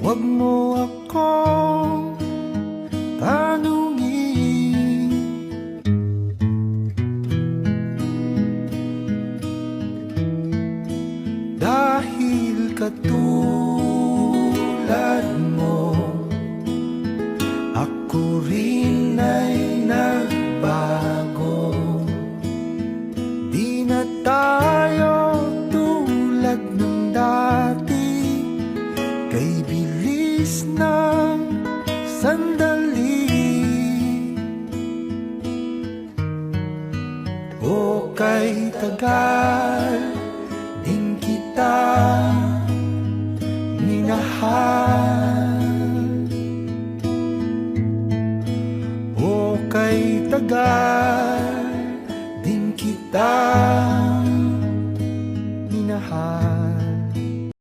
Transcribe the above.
Huwag mo akong tanungin, dahil katulad mo, ako rin ay nagbago. Di na tayo tulad ng dati, kay bilis ng sandali. O kay tagal din kita minahal, o kay tagal din kita minahal.